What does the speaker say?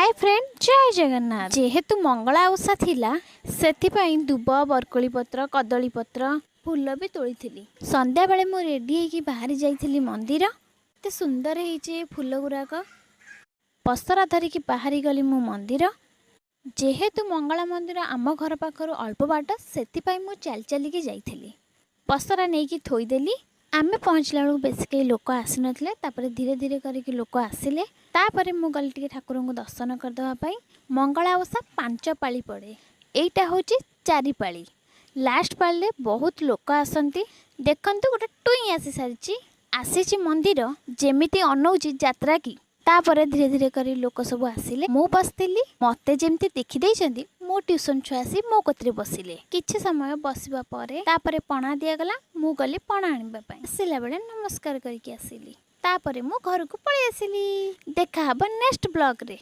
Hi friend जय जगन्नाथ। जेहेतु मंगला ओषा थिला सेथिपाई दुब बरकोली पत्र कदली पत्र फूल भी तोड़ी। संध्या बेले मु रेडी होगी बाहरी जाइली मंदिर। एते सुंदर होइचे फूल गुराक। पसरा धरिकी बाहरी गली मु मंदिर। जेहेतु मंगला मंदिर आम घर पाखर अल्प बाट सेथिपाई मु चल चलिकी जाइली। पसरा नहीं थोईदेली। आमे पहुँचला बेलू बेस कई लोक आसी नथिले। तापर धीरे धीरे करके लोक आसिले। तापर मु गली टिके ठाकुर को दर्शन करदेवाई। मंगला ओषा 5 पाली पड़े। एटा होची 4 पाली। लास्ट पाली बहुत लोक आसती। देखंतु गोटे टुई आसी सारी आसी मंदिर जेमिति अनौची यात्रा की। तापर धीरे धीरे कर लोक सब आसिले। मु बसती मते जेमती देखी देइछंती मो ट्यूशन छुआ आसी मो कतरे बसिले। किछि समय बसिबा परे तापर पणा दिया गला। मु गली पणा आनिबा पई। आसिला बेले नमस्कार करके आसिली। तापर मु घर को पळी आसिली। देखा हबा नेक्स्ट ब्लॉग रे।